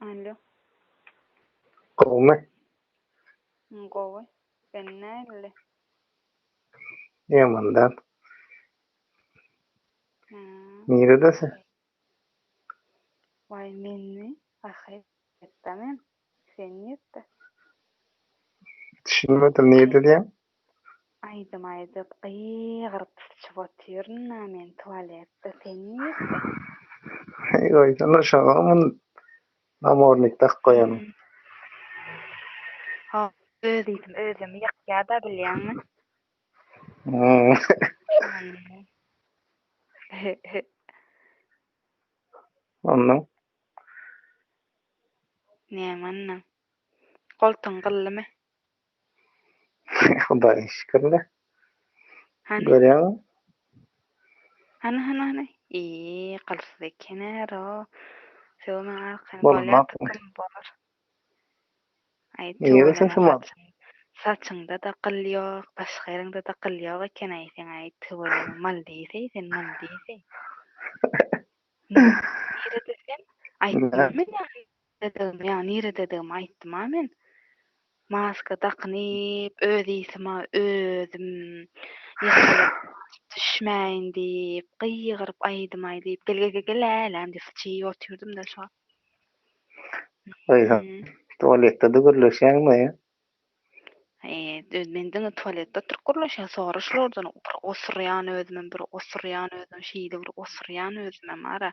Alo, Kowme ngowe, bennalle. yamandan Ha, niredesi vay menni ahirettamen. Sen ýette. düşünmedim nirede diýen Aydyp gyýgyryp çyp otyrna men tualetde. Sen ýette. oýdan şagamyn namornik tak goýanym. Ha, özümi ýakýada bilýärmi? Hmm. Ondan Näme? Goltuň gyllymy? Hudaýa şükürler. Hani? Görýäňmi? Hani? Gylsy ekener o. Şol men arkan Bolmak. bolýar bolar. Ay, Nirede töweleme şaşymak? saçyňda da gyl ýok, başga ýerinde da gyl ýok eken aýsyň ay töweleme mal diýse, sen mal diýse. Nirede sen? Aýtdym men ýa nirede dedim aýtdym men. Maska taknyp, öz isime özüm ýakyp düşmäýin diýip, gyýgyryp aýdym gelelem diýip çyý oturdum da şo. Oýdan. Tualetde de gürleşýäňmi? Menden tualetde oturup gürleşýär, sonra şolardan bir osurýan özüm şeýle bir osurýan özüm mara.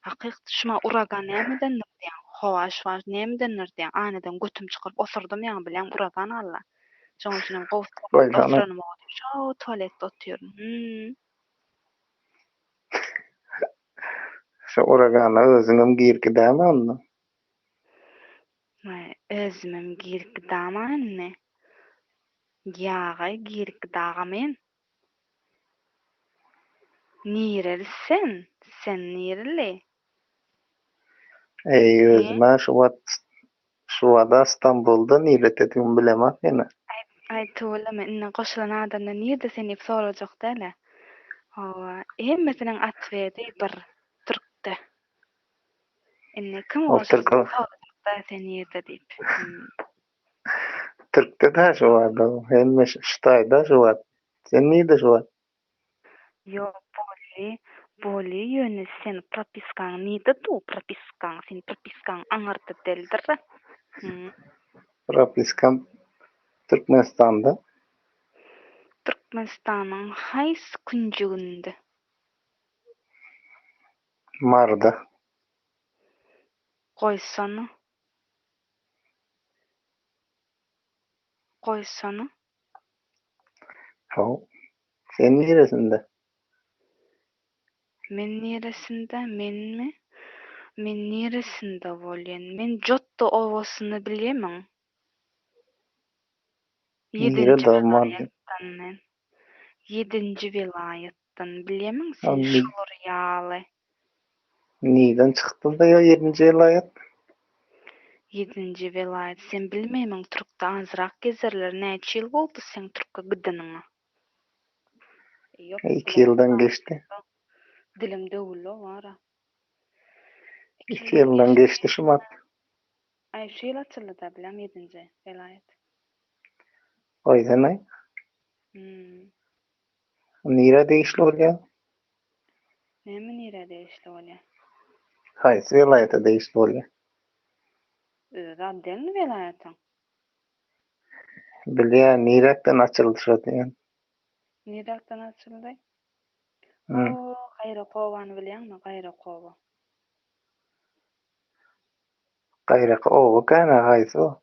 Hakykly şuma uragan nämedendir diýen, howaş nämedendir diýen, anydan götüm çykyryp osurdum ýa bilen uragan alla. Şoň üçin gowsy Oýdan. osuranyp şo tualetde oturýarum. Şu uragana özüňem girkidämi onda? Özümem girkidämi? Ýaga girkidämen. Nirelisin? Sen nireli? Özüme şu wada İstanbulda nirededim bilemem ýene. Ay töweleme inne goşulan adamda nirde seni sorajak däle. Hawa, hemmesiniň atwedy bir türkde. Inne kim O goşulan Türk sorajak da sen nirde diýip. Türk'te de şu wada, hemme Ştaýda şu wada. Sen nirde şu wada? Ýok, boli ýöne sen propiskaň nirde tu propiskaň, sen propiskaň aňartyp deldir. Propiskam Türkmenistanda. Türkmenistanyň haýsy künjüginde? Marda. Goýsany. Ho. Sen niresinde? Men niresinde? Menmi? Men niresinde bolýan? Men Jotto owasyny bilýärmiň. Nire 7-nji damadı. vilayatdan men. 7-nji vilayatdan bilýärmiň sen Abi, şular ýaly. niden çıktın da ya 7. vilayet? 7-nji vilayat sen bilmeýmiň Türkde azrak gezerler. Näçe ýyl boldy sen Türk'e gideniňe? Ýok, 2 yıldan geçti. dilim döwüldü wara. 2 yıldan geçti Şubat. Ay, şu ýyl açyldy da bilem 7-nji vilayat. Oýdan ay. Nire değişli bolýar? Näme nirede işli bolýar? Haýsy vilayata değişli bolýar? Radden vilayatyň. Bilýär, nirekden açyldy şu diýen. Nirakdan açyldy? Hmm. Gaýrakowany bilýärmi? Gaýrakowa. Gaýraky owa kana haýsy o?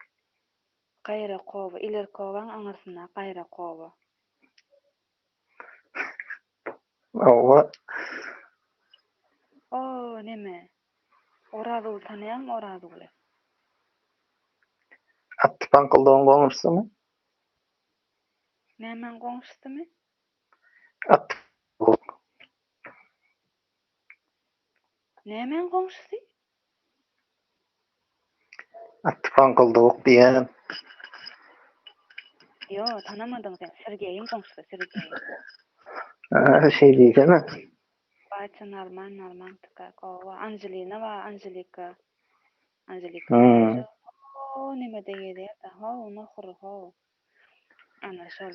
Gaýrakowa, Ilerkowaň aňyrsynda Gaýrakowa. Owa. Neme? Orazygy tanýarmy Orazygy? Atpankyldağın goňşusymy? Nämen goňşusymy? At. Nämen goňşusy? Atpankyldaq diýen. Yo, tanamadyň sen. Sergeýiň goňşusy, Sergey. Şey diýsene. Baýça Narman tika. Angelina we Angelika. Anjelika Hmm. o nime diýerdi da ho nohur ho. Ana şol.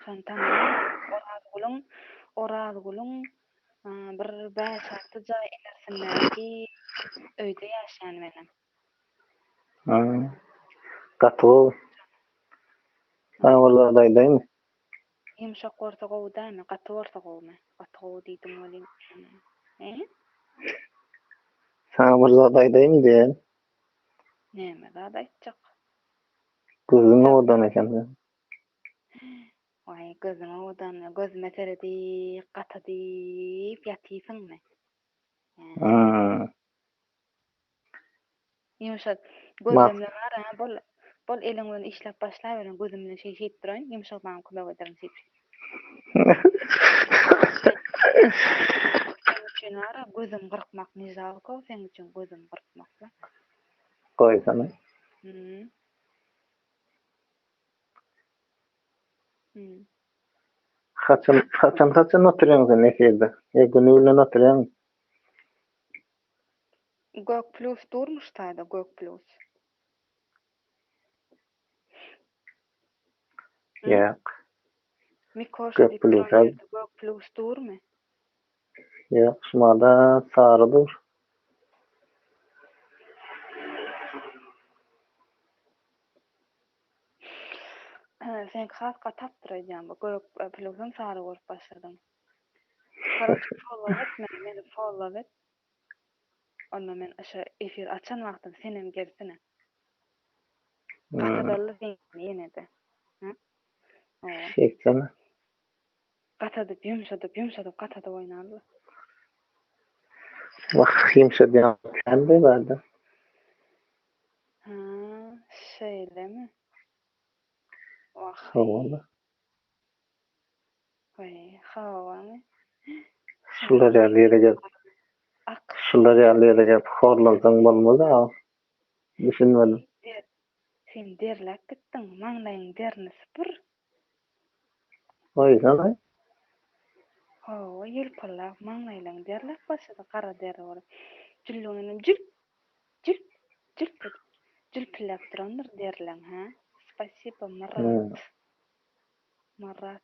Şonu tamam. Orazgulun bir 5-6 jaý ilersinäki öýde ýaşaýan menem. Hmm. Gaty. Sağollar daýdymy? Ýumşak gorsa gowy däme, gaty gorsa gowymy? Gaty gowy diýdim welin. Sağollar daýdymy diýen? Näme zat aýtjak? Gözüň odan eken. Ay gözüme odan, gözüme teredi, gatadı, ýatysyňmy? Hmm. Ýumşak Mas. gözlemle ara bol eliň bilen işläp başlaýberem, gözüm bilen şey şeýtdirýin, ýumşak bana kömek ederim sepip. Sen üçin ara gözüm gyrkmak nijabko, sen üçin gözüm gyrkmakla. Goýsana. Hmm. Kaçan oturýan sen eferde? Günü bilen oturýan. Gök plus durmuş taýda gök plus. Ýak. Mikoşa Gök diýip duran plus. ýerde gök plus durmy? Ýak, şumada sarydyr. Sen haska tapdyrajam bu gök plusyň sary bolup başladyň. Karaçy follow etme, meni follow et. Onda men aşa efir açan wagtym senem gelsene. Gatadaly sen ýene-de. Şeýsene. Gatadyp ýumşadyp gatadyp oýnandy. Wah, ýumşadýan kände barda. Şeýlemi? Wah. Howala. Hawamy? Şular ýaly Şular ýaly horlansaň bolmaz-a? Düşünmedim. Sen derläp gitdiň, maňlaýyň derini süpür. Oýsana. Ýylpylap maňlaýyň derläp başlady, gara deri bolup. Jüllüňem jül jülpillap durandyr derleň, ha? Spasibo, Marat.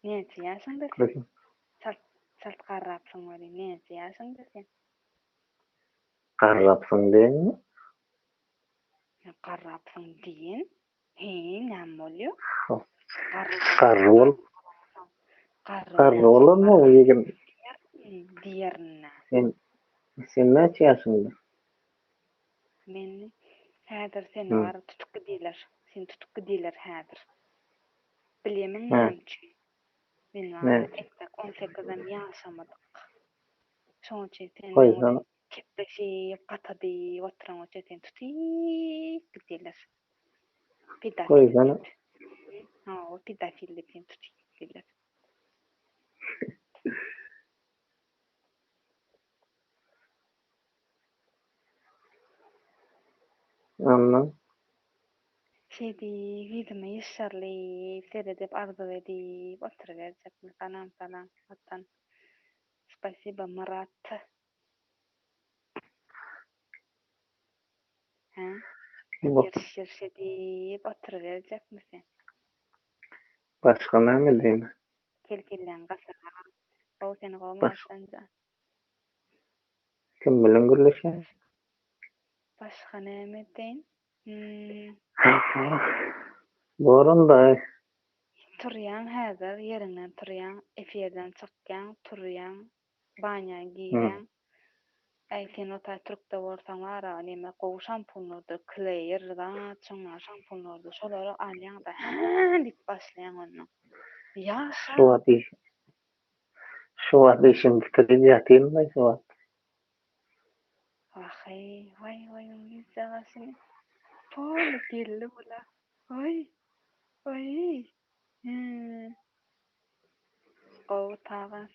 Näçe ýaşaňda sen? Salt garrapsyň welin, näçe ýaşaňda sen? Garrapsyň diýenmi? Garrapsyň diýen? Näme bolýar? Garry bol. Garry bolanmy ýegin? Diýerine. Sen näçe ýaşaňda? Men häzir seni bara tutukly diýler. Sen tutukly diýler häzir. Bilýärmiň näme üçin? Men bara 18-dem ýaşamadyk. Şoň üçin sen bilen kepleşip gatadyp oturan üçin sen tutyk diýler. Goýsana. Pedofil diýip sen tutyk diýler. Anlam. Şeýdi, ýüzüme ýeşerlip, seredip arzu edip oturuverjekmi? Salam, watan. Spasibo, Marat. Ýerşir edip oturuverjekmi sen? Başga näme diýin? Kelkellen gasaga. O seni gowmaýarjanja. Kim bilen gürleşýär? Başga näme diýin? Boranda Turýan häzir ýeriňden turýan, efirden çykýan, turýan, baňa giýýän. Sen ota türkde bolsaň wara, näme gowy şampunlary, Clear da, çyňa şampunlary şolary alýan da, diýip başlaýan onu. Ýaşa. Şu wagt işim bitirip ýatyrmy şu wagt? Vay, ýüzüňe pol geldi bula. Oy. Gowy tagan